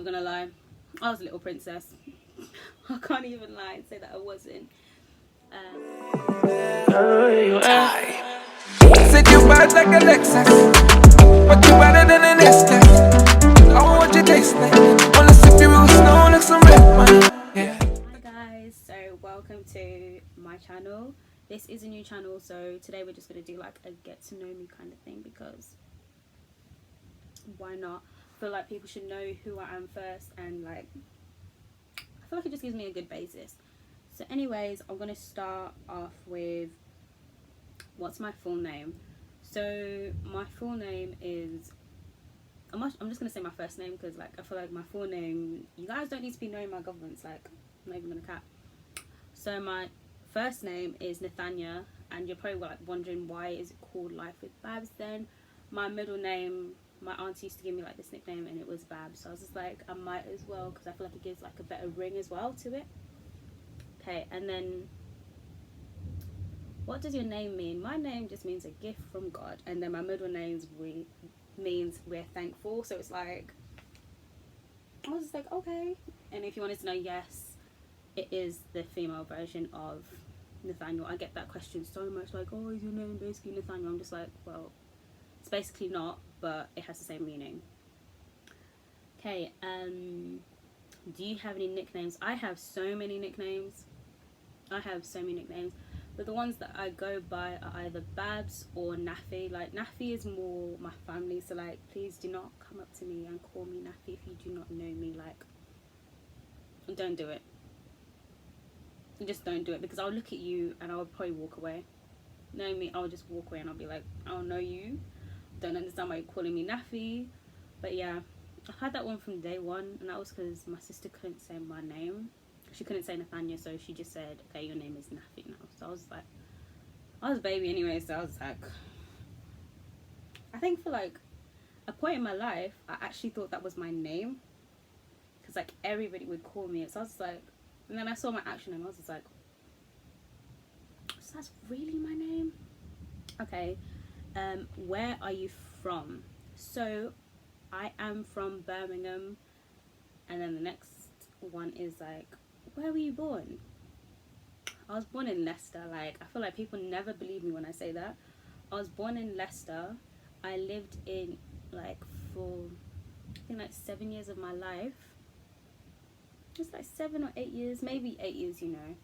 I'm gonna lie, I was a little princess. I can't even lie and say that I wasn't. Said you bad like a Lexus, but you better than an Estes. I want you taste like, wanna sip you real slow like some red wine. Yeah. Hi guys, so welcome to my channel. This is a new channel, so today we're just gonna do like a get to know me kind of thing because why not? I feel like people should know who I am first, and like I feel like it just gives me a good basis. So anyways, I'm gonna start off with what's my full name. So my full name is I'm just gonna say my first name because like I feel like my full name, you guys don't need to be knowing my governments, like I'm not even gonna cap. So my first name is Nathania, and you're probably like wondering why is it called Life with Babz. Then my middle name, my auntie used to give me like this nickname and it was Babz, so I was just like I might as well because I feel like it gives like a better ring as well to it. Okay, and then what does your name mean? My name just means a gift from God, and then my middle name means we're thankful. So it's like I was just like okay. And if you wanted to know, yes, it is the female version of Nathaniel. I get that question so much, like, oh, is your name basically Nathaniel? I'm just like, well, it's basically not, but it has the same meaning. Okay, do you have any nicknames? I have so many nicknames. But the ones that I go by are either Babz or Naffy. Like, Naffy is more my family, so like, please do not come up to me and call me Naffy if you do not know me. Like, don't do it. Just don't do it, because I'll look at you and I'll probably walk away. Knowing me, I'll just walk away and I'll be like, I don't know you. Don't understand why you're calling me Naffy. But yeah, I've had that one from day one, and that was because my sister couldn't say my name. She couldn't say Nathania, so she just said, okay, your name is Naffy now. So I was like, I was a baby anyway, so I was like, I think for like a point in my life, I actually thought that was my name, because like everybody would call me it. So I was like, and then I saw my actual name, I was just like, so that's really my name? Okay, where are you from? So I am from Birmingham, and then the next one is like, where were you born? I was born in Leicester. Like, I feel like people never believe me when I say that. I was born in Leicester. I lived in like for I think like 7 years of my life. Just like 7 or 8 years, maybe 8 years, you know,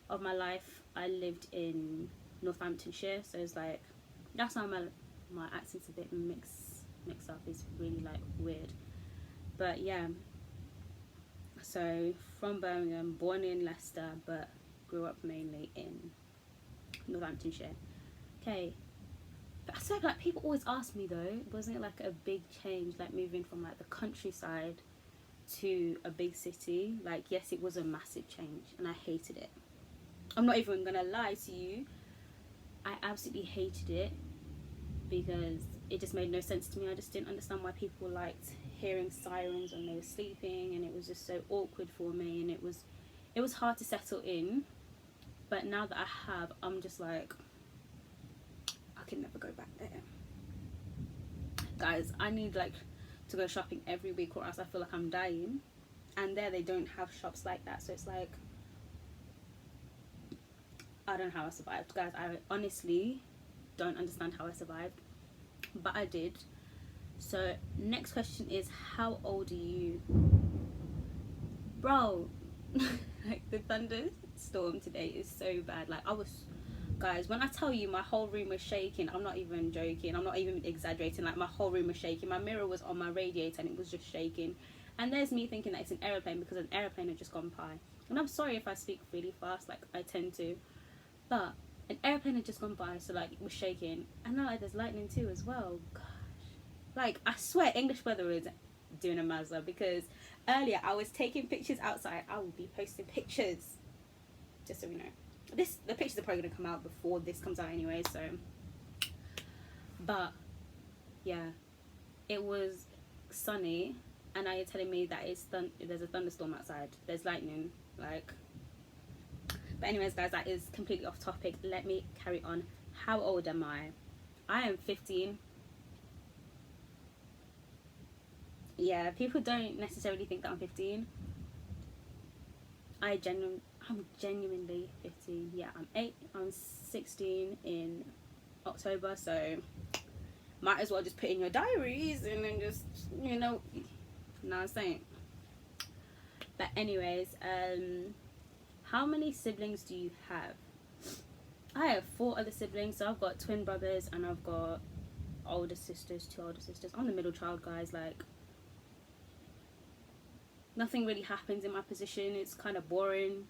of my life. I lived in Northamptonshire, so it's like that's why my accent's a bit mixed up. It's really like weird, but yeah. So from Birmingham, born in Leicester, but grew up mainly in Northamptonshire. Okay, but I swear, like people always ask me though, wasn't it like a big change, like moving from like the countryside to a big city? Like yes, it was a massive change, and I hated it. I'm not even gonna lie to you. I absolutely hated it because it just made no sense to me. I just didn't understand why people liked hearing sirens when they were sleeping, and it was just so awkward for me, and it was hard to settle in. But now that I have, I'm just like, I can never go back there. Guys, I need like to go shopping every week, or else I feel like I'm dying. And there they don't have shops like that, so it's like I don't know how I survived. Guys, I honestly don't understand how I survived, but I did. So next question is, how old are you? Bro, like the thunderstorm today is so bad. Like guys, when I tell you my whole room was shaking, I'm not even joking, I'm not even exaggerating. Like my whole room was shaking. My mirror was on my radiator and it was just shaking. And there's me thinking that it's an aeroplane because an aeroplane had just gone by. And I'm sorry if I speak really fast, like I tend to, but an airplane had just gone by, so like it was shaking. And now like there's lightning too as well. Gosh, like I swear English weather is doing a mazza, because earlier I was taking pictures outside. I will be posting pictures, just so we know. The pictures are probably gonna come out before this comes out anyway, so. But yeah, it was sunny, and now you're telling me that there's a thunderstorm outside, there's lightning, like. But anyways, guys, that is completely off topic. Let me carry on. How old am I? I am 15. yeah, people don't necessarily think that I'm 15. I'm genuinely 15. Yeah, I'm 16 in October, so might as well just put in your diaries and then just, you know what I'm saying. But anyways, how many siblings do you have? I have 4 other siblings, so I've got twin brothers and I've got older sisters, 2 older sisters. I'm the middle child, guys. Like, nothing really happens in my position. It's kind of boring.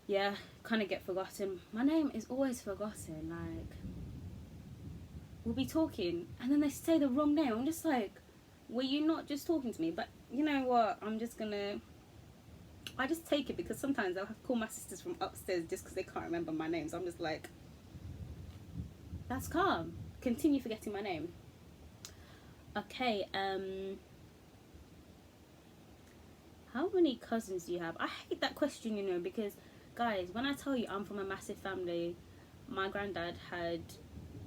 Yeah, kind of get forgotten. My name is always forgotten. Like, we'll be talking and then they say the wrong name. I'm just like, were you not just talking to me? But you know what? I just take it, because sometimes I'll have to call my sisters from upstairs just because they can't remember my name. So I'm just like, that's calm. Continue forgetting my name. Okay, how many cousins do you have? I hate that question, you know, because guys, when I tell you I'm from a massive family, my granddad had,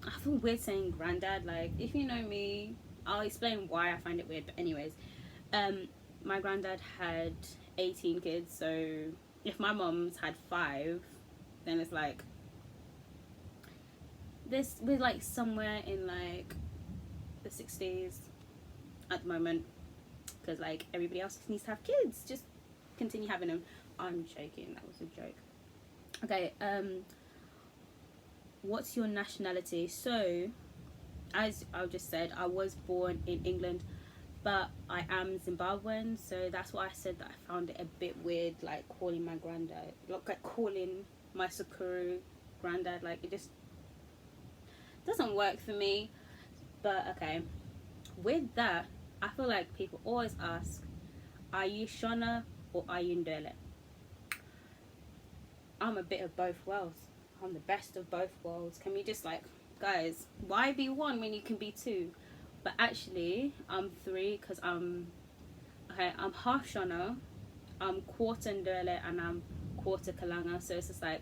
I feel weird saying granddad, like, if you know me, I'll explain why I find it weird, but anyways, my granddad had 18 kids, so if my mom's had 5, then it's like, we're like somewhere in like the 60s at the moment, because like everybody else needs to have kids, just continue having them. I'm joking, that was a joke. Okay, what's your nationality? So as I just said, I was born in England, but I am Zimbabwean, so that's why I said that I found it a bit weird, like calling my granddad, like calling my soooooon granddad, like it just doesn't work for me. But okay, with that, I feel like people always ask, are you Shona or are you Ndele? I'm a bit of both worlds. I'm the best of both worlds. Can we just, like, guys, why be one when you can be 2? But actually, I'm 3, because I'm half Shona, I'm quarter Ndele, and I'm quarter Kalanga. So it's just like,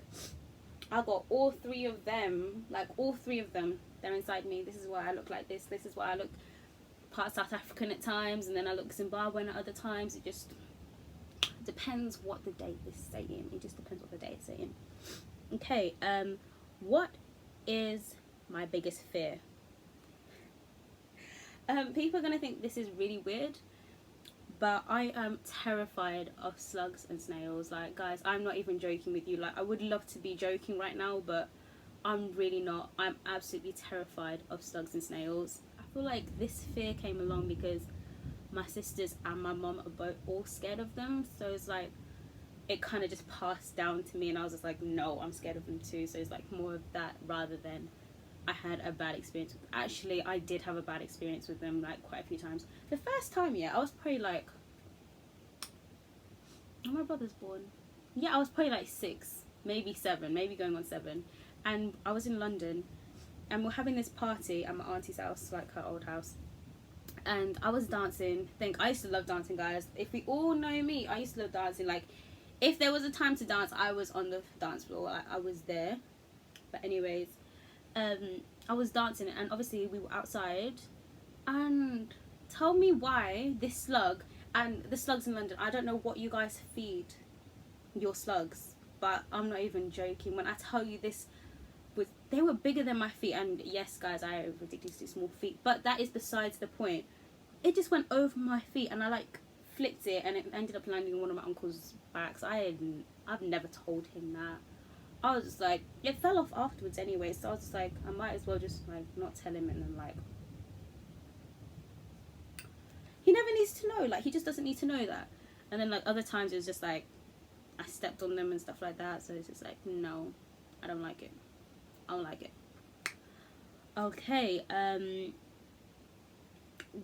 I got all 3 of them, like all 3 of them, they're inside me. This is why I look like this. This is why I look part South African at times, and then I look Zimbabwean at other times. It just depends what the day is saying. It just depends what the day is saying. Okay, what is my biggest fear? People are gonna think this is really weird, but I am terrified of slugs and snails. Like, guys, I'm not even joking with you. Like, I would love to be joking right now, but I'm really not. I'm absolutely terrified of slugs and snails. I feel like this fear came along because my sisters and my mum are both all scared of them, so it's like it kind of just passed down to me, and I was just like, no, I'm scared of them too. So it's like more of that rather than I had a bad experience with. Actually, I did have a bad experience with them, like quite a few times. The first time, yeah, I was probably like, when my brother's born, yeah, I was probably like 6, maybe 7, maybe going on 7, and I was in London, and we're having this party at my auntie's house, like her old house, and I was dancing. I used to love dancing, guys. If we all know me, I used to love dancing. Like, if there was a time to dance, I was on the dance floor. Like, I was there. But anyways, I was dancing, and obviously we were outside, and tell me why this slug, and the slugs in London, I don't know what you guys feed your slugs, but I'm not even joking when I tell you this they were bigger than my feet. And yes, guys, I have ridiculously small feet, but that is besides the point. It just went over my feet, and I like flicked it, and it ended up landing on one of my uncle's backs. I've never told him that. I was just like, it fell off afterwards anyway, so I was just like, I might as well just like not tell him, and then like, he never needs to know, like he just doesn't need to know that. And then like other times it was just like I stepped on them and stuff like that, so it's just like, no, I don't like it. I don't like it. Okay,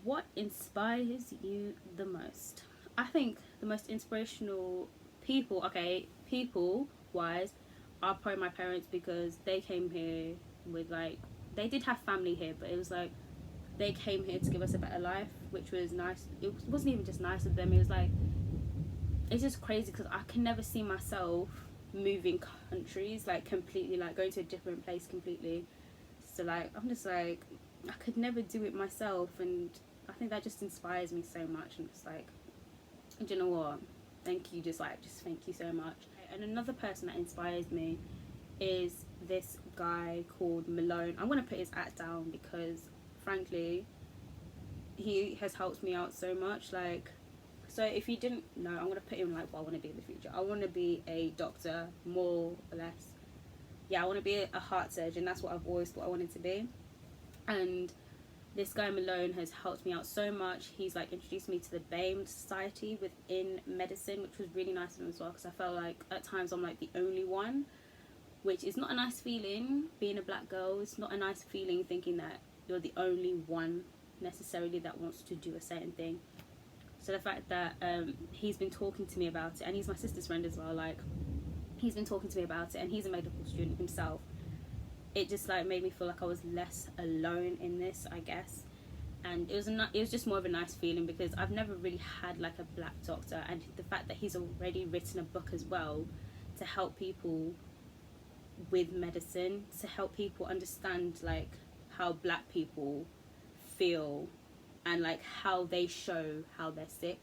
what inspires you the most? I think the most inspirational people wise, are probably my parents, because they came here with like, they did have family here, but it was like they came here to give us a better life, which was nice. It wasn't even just nice of them, it was like, it's just crazy because I can never see myself moving countries, like completely, like going to a different place completely. So like, I'm just like, I could never do it myself, and I think that just inspires me so much. And it's like, do you know what? Thank you, just thank you so much. And another person that inspires me is this guy called Malone. I'm gonna put his @ down because frankly he has helped me out so much. Like, so if you didn't know, I'm gonna put him like what I want to be in the future. I want to be a doctor, more or less. Yeah, I want to be a heart surgeon. That's what I've always thought I wanted to be. And this guy Malone has helped me out so much. He's like introduced me to the BAME Society within medicine, which was really nice of him as well, because I felt like at times I'm like the only one, which is not a nice feeling. Being a black girl, it's not a nice feeling thinking that you're the only one necessarily that wants to do a certain thing. So the fact that he's been talking to me about it, and he's my sister's friend as well, like he's been talking to me about it, and he's a medical student himself, it just like made me feel like I was less alone in this, I guess. And it was just more of a nice feeling, because I've never really had like a black doctor, and the fact that he's already written a book as well to help people with medicine, to help people understand like how black people feel and like how they show how they're sick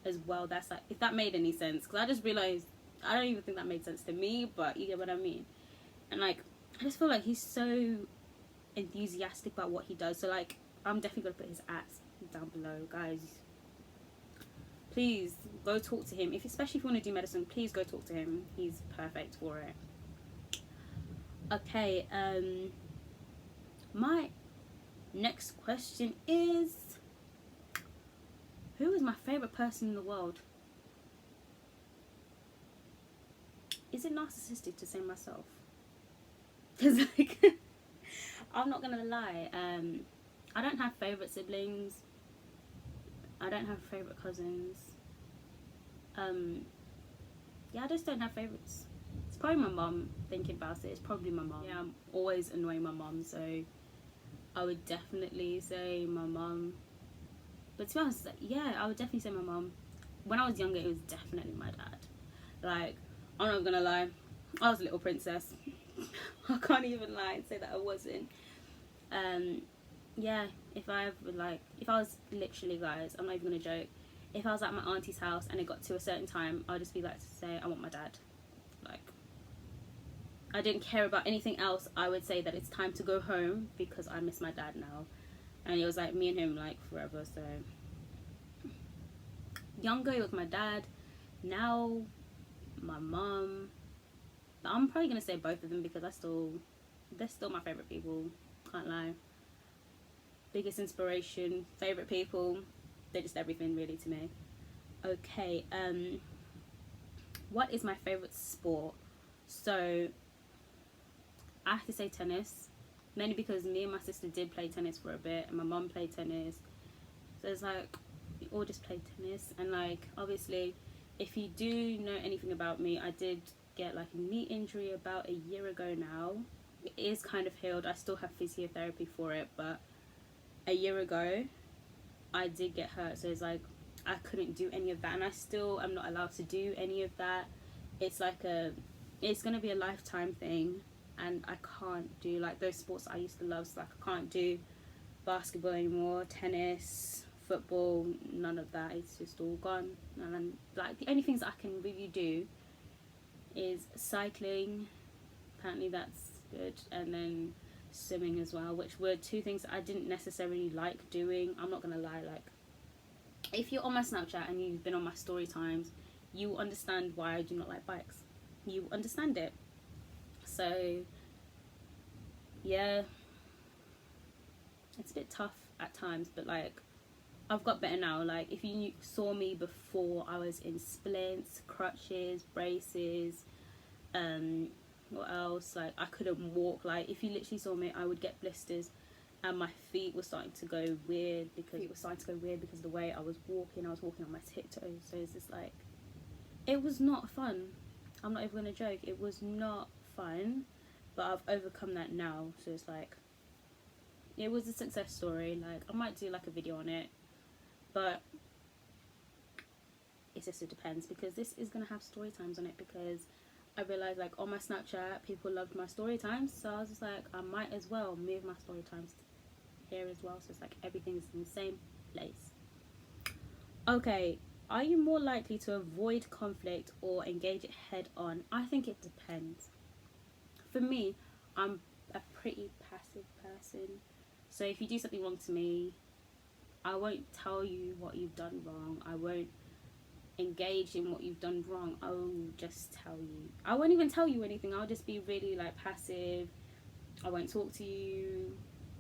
as well. That's like, if that made any sense, because I just realized I don't even think that made sense to me, but you get what I mean. And like I just feel like he's so enthusiastic about what he does. So like I'm definitely gonna put his @ down below, guys. Please go talk to him, especially if you want to do medicine. Please go talk to him, he's perfect for it. Okay, my next question is, who is my favorite person in the world? Is it narcissistic to say myself? Because like I'm not gonna lie, I don't have favorite siblings, I don't have favorite cousins. Yeah, I just don't have favorites. It's probably my mum. Thinking about it, it's probably my mum. Yeah, I'm always annoying my mum, so I would definitely say my mum. But to be honest, yeah, I would definitely say my mum. When I was younger, it was definitely my dad. Like, I'm not gonna lie, I was a little princess. I can't even lie and say that I wasn't. Yeah, if I was literally, guys, I'm not even gonna joke, if I was at my auntie's house and it got to a certain time, I'd just be like to say, I want my dad. Like, I didn't care about anything else. I would say that it's time to go home because I miss my dad now. And it was like me and him like forever. So younger it was my dad, now my mum. I'm probably gonna say both of them because they're still my favorite people, can't lie. Biggest inspiration, favorite people, they're just everything really to me. Okay, what is my favorite sport? So I have to say tennis, mainly because me and my sister did play tennis for a bit, and my mum played tennis, so it's like we all just played tennis. And like obviously if you do know anything about me, I did get like a knee injury about a year ago now. It is kind of healed, I still have physiotherapy for it, but a year ago I did get hurt, so it's like I couldn't do any of that, and I still am not allowed to do any of that. It's like it's gonna be a lifetime thing, and I can't do like those sports I used to love. So like I can't do basketball anymore, tennis, football, none of that. It's just all gone. And then like the only things I can really do is cycling, apparently that's good, and then swimming as well, which were two things that I didn't necessarily like doing. I'm not gonna lie, like if you're on my Snapchat and you've been on my story times, you understand why I do not like bikes. You understand it. So yeah, it's a bit tough at times, but like I've got better now. Like if you saw me before, I was in splints, crutches, braces, what else, like I couldn't walk. Like if you literally saw me, I would get blisters, and my feet were starting to go weird because of the way I was walking on my tiptoes. So it's just like, it was not fun. I'm not even gonna joke, it was not fun, but I've overcome that now. So it's like, it was a success story. Like I might do like a video on it, but it just depends, because this is gonna have story times on it, because I realized like on my Snapchat people loved my story times, so I was just like, I might as well move my story times here as well. So it's like everything's in the same place. Okay, are you more likely to avoid conflict or engage it head on? I think it depends. For me, I'm a pretty passive person. So if you do something wrong to me, I won't tell you what you've done wrong. I won't engage in what you've done wrong. I'll just tell you. I won't even tell you anything. I'll just be really like passive. I won't talk to you.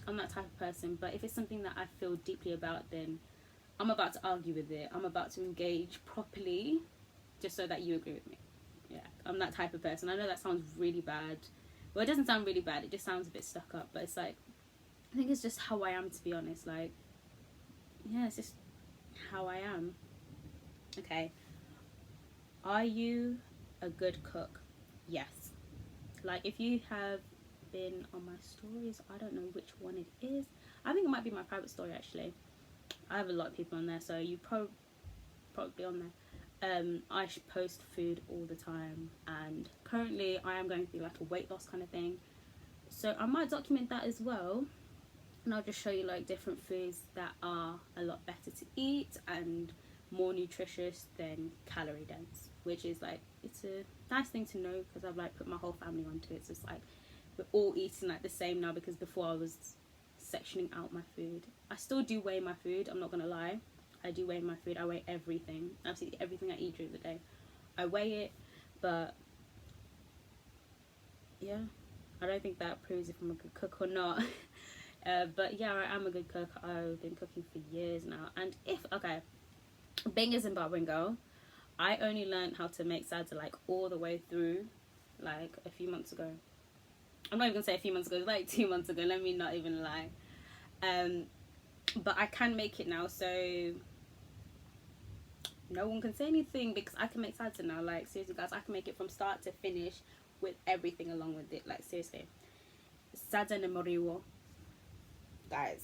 I'm that type of person. But if it's something that I feel deeply about, then I'm about to argue with it. I'm about to engage properly just so that you agree with me. Yeah, I'm that type of person. I know that sounds really bad. Well, it doesn't sound really bad. It just sounds a bit stuck up. But it's like, I think it's just how I am, to be honest. Like, yeah, it's just how I am. Okay. Are you a good cook? Yes. Like, if you have been on my stories, I don't know which one it is. I think it might be my private story, actually. I have a lot of people on there, so you probably on there. I post food all the time, and currently I am going through like a weight loss kind of thing, so I might document that as well, and I'll just show you like different foods that are a lot better to eat and more nutritious than calorie dense, which is like, it's a nice thing to know because I've like put my whole family onto it. So it's like we're all eating like the same now, because before I was sectioning out my food. I still do weigh my food, I'm not gonna lie. I do weigh my food. I weigh everything, absolutely everything I eat during the day. I weigh it, but yeah, I don't think that proves if I'm a good cook or not. But yeah, I am a good cook. I've been cooking for years now. And being a Zimbabwean girl, I only learned how to make salsa like all the way through like a few months ago. I'm not even gonna say a few months ago, like 2 months ago, let me not even lie. But I can make it now, so no one can say anything because I can make salsa now. Like, seriously guys, I can make it from start to finish with everything along with it. Like, seriously, salsa de moriwo, guys.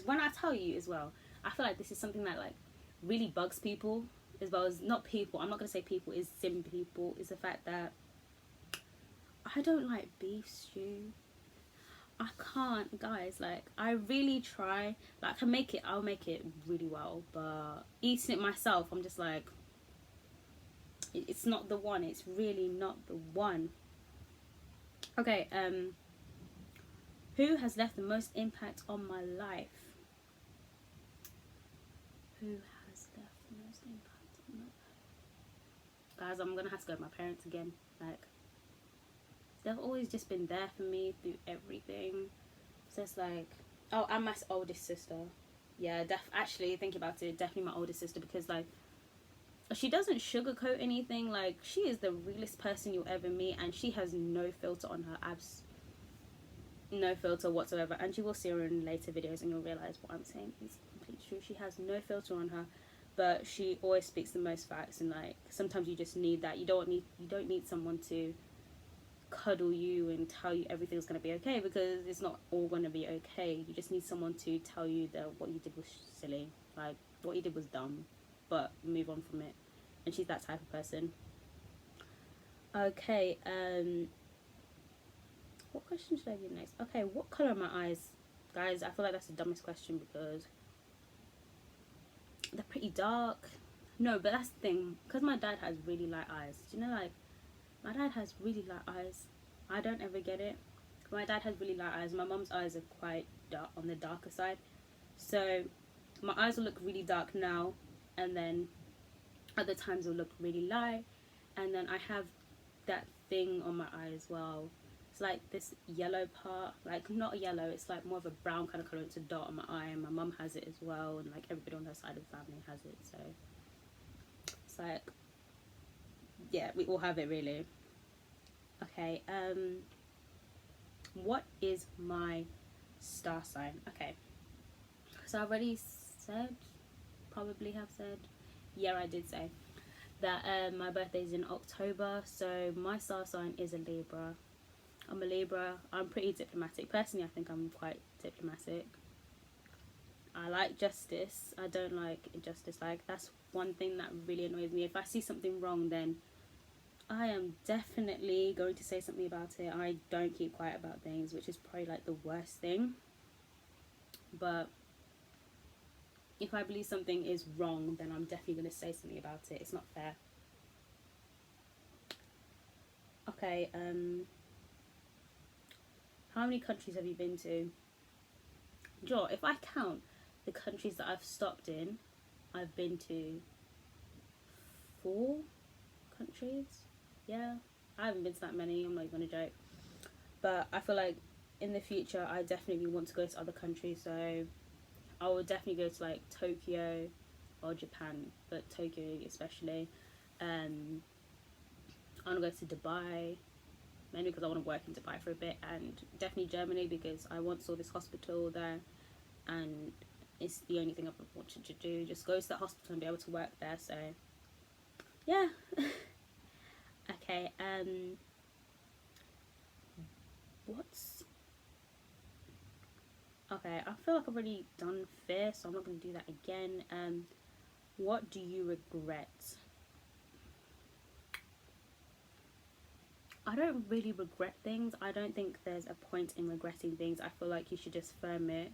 When I tell you as well, I feel like this is something that like really bugs people, as well as not people. I'm not gonna say people, is sim people. Is the fact that I don't like beef stew. I can't, guys. Like, I really try. Like, I can make it. I'll make it really well. But eating it myself, I'm just like, it's not the one. It's really not the one. Okay. Who has left the most impact on my life? Who has left the most impact on my life? Guys, I'm gonna have to go with my parents again. Like, they've always just been there for me through everything. So it's like, oh, and my oldest sister. Yeah, actually, think about it, definitely my oldest sister, because like, she doesn't sugarcoat anything. Like, she is the realest person you'll ever meet, and she has no filter on her abs. No filter whatsoever. And you will see her in later videos and you'll realize what I'm saying is completely true. She has no filter on her, but she always speaks the most facts. And like, sometimes you just need that. You don't need someone to cuddle you and tell you everything's going to be okay, because it's not all going to be okay. You just need someone to tell you that what you did was silly, like what you did was dumb, but move on from it. And she's that type of person. Okay, what question should I do next? Okay, what color are my eyes? Guys, I feel like that's the dumbest question because they're pretty dark. No, but that's the thing, because my dad has really light eyes. Do you know, like, my dad has really light eyes. I don't ever get it. My dad has really light eyes. My mum's eyes are quite dark, on the darker side. So my eyes will look really dark now, and then other times will look really light. And then I have that thing on my eye as well. It's like this yellow part, like not yellow, it's like more of a brown kind of color. It's a dot on my eye, and my mum has it as well, and like everybody on her side of the family has it. So it's like, yeah, we all have it really. Okay, what is my star sign? Okay, so I already said, probably have said, yeah, I did say that my birthday is in October, so my star sign is a Libra. I'm a Libra. I'm pretty diplomatic. Personally, I think I'm quite diplomatic. I like justice. I don't like injustice. Like, that's one thing that really annoys me. If I see something wrong, then I am definitely going to say something about it. I don't keep quiet about things, which is probably like the worst thing. But if I believe something is wrong, then I'm definitely going to say something about it. It's not fair. Okay, how many countries have you been to? Joe, if I count the countries that I've stopped in, I've been to 4 countries. Yeah, I haven't been to that many, I'm not even gonna joke. But I feel like in the future I definitely want to go to other countries, so I will definitely go to like Tokyo or Japan, but Tokyo especially. I want to go to Dubai, mainly because I want to work in Dubai for a bit, and definitely Germany because I once saw this hospital there, and it's the only thing I've wanted to do, just go to the hospital and be able to work there. So yeah. Okay, what's okay, I feel like I've already done fear, so I'm not going to do that again. What do you regret? I don't really regret things. I don't think there's a point in regretting things. I feel like you should just firm it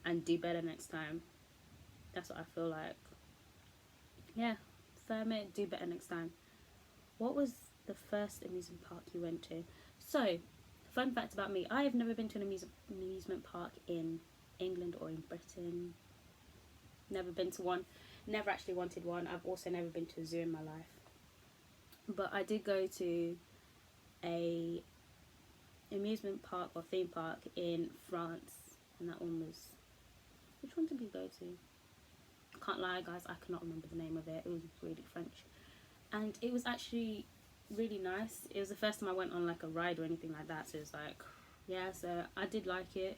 and do better next time. That's what I feel like. Yeah, firm it, do better next time. What was the first amusement park you went to? So, fun fact about me, I have never been to an amusement park in England or in Britain. Never been to one. Never actually wanted one. I've also never been to a zoo in my life. But I did go to a amusement park or theme park in France, and that one was, which one did we go to? I can't lie guys, I cannot remember the name of it. It was really French, and it was actually really nice. It was the first time I went on like a ride or anything like that, so it was like, yeah, so I did like it.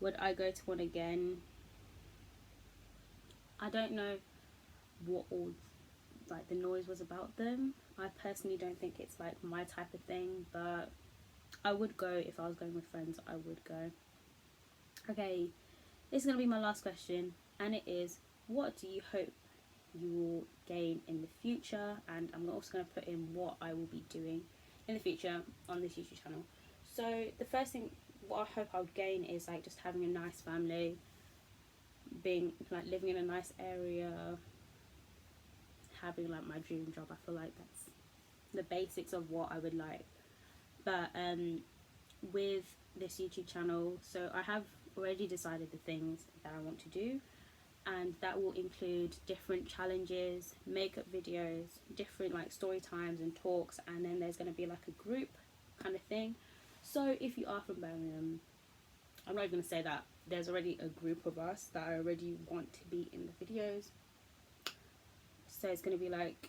Would I go to one again? I don't know what all like the noise was about them. I personally don't think it's like my type of thing, but I would go if I was going with friends. I would go. Okay, this is going to be my last question, and it is, what do you hope you will gain in the future? And I'm also going to put in what I will be doing in the future on this YouTube channel. So the first thing, what I hope I would gain is like just having a nice family, being like living in a nice area, having like my dream job. I feel like that's the basics of what I would like. But with this YouTube channel, so I have already decided the things that I want to do, and that will include different challenges, makeup videos, different like story times and talks, and then there's going to be like a group kind of thing. So if you are from Birmingham, I'm not even going to say that, there's already a group of us that I already want to be in the videos. So it's going to be like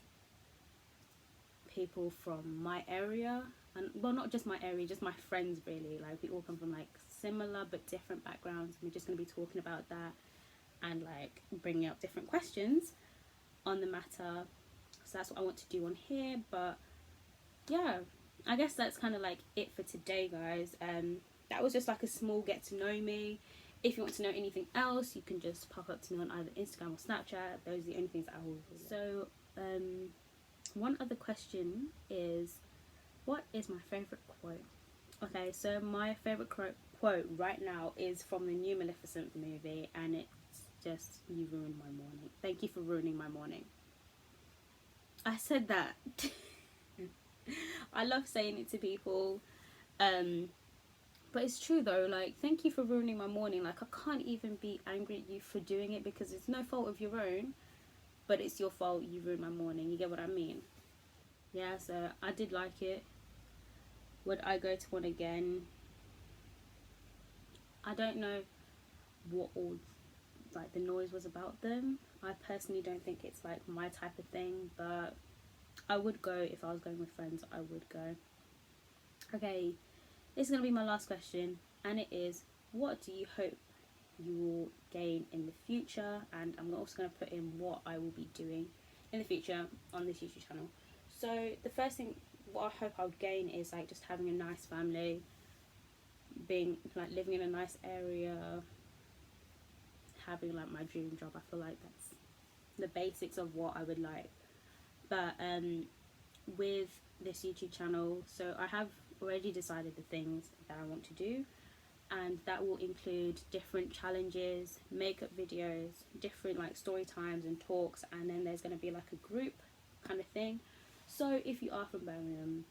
people from my area, and well, not just my area, just my friends really. Like we all come from like similar but different backgrounds, and we're just going to be talking about that and like bringing up different questions on the matter. So that's what I want to do on here. But yeah, I guess that's kind of like it for today, guys. That was just like a small get to know me. If you want to know anything else, you can just pop up to me on either Instagram or Snapchat. Those are the only things that I will. So one other question is, what is my favourite quote? Okay, so my favourite quote right now is from the new Maleficent movie, and it's just, "You ruined my morning. Thank you for ruining my morning." I said that. I love saying it to people, but it's true though. Like, thank you for ruining my morning. Like, I can't even be angry at you for doing it because it's no fault of your own, but it's your fault. You ruined my morning. You get what I mean? Yeah, so I did like it. Would I go to one again? I don't know what all like the noise was about them. I personally don't think it's like my type of thing, but I would go if I was going with friends. I would go. Okay, this is going to be my last question, and it is, what do you hope you will gain in the future? And I'm also going to put in what I will be doing in the future on this YouTube channel. So the first thing, what I hope I would gain is like just having a nice family, being like living in a nice area, having like my dream job. I feel like that's the basics of what I would like. But with this YouTube channel, so I have already decided the things that I want to do, and that will include different challenges, makeup videos, different like story times and talks, and then there's going to be like a group kind of thing. So if you are from Birmingham,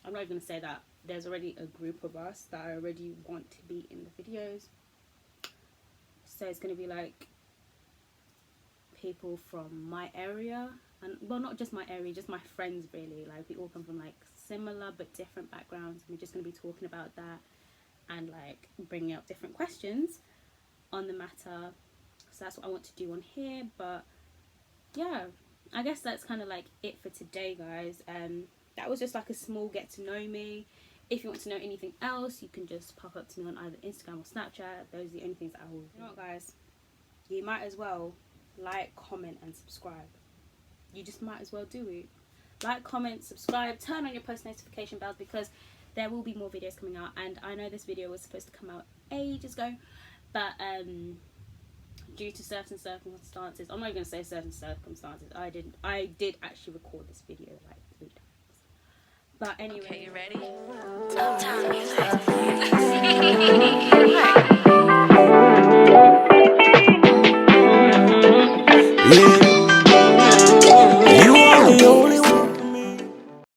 I'm not going to say that there's already a group of us that I already want to be in the videos. So it's going to be like people from my area, and well, not just my area, just my friends really. Like we all come from like similar but different backgrounds. We're just going to be talking about that and like bringing up different questions on the matter. So that's what I want to do on here. But yeah, I guess that's kind of like it for today, guys. That was just like a small get to know me. If you want to know anything else, you can just pop up to me on either Instagram or Snapchat. Those are the only things that I will. You know what, guys, you might as well like, comment and subscribe. You just might as well do it. Like, comment, subscribe, turn on your post notification bells, because there will be more videos coming out. And I know this video was supposed to come out ages ago, but due to certain circumstances, I'm not even going to say certain circumstances, I did actually record this video like 3 times. But anyway. Okay, you ready? Yeah.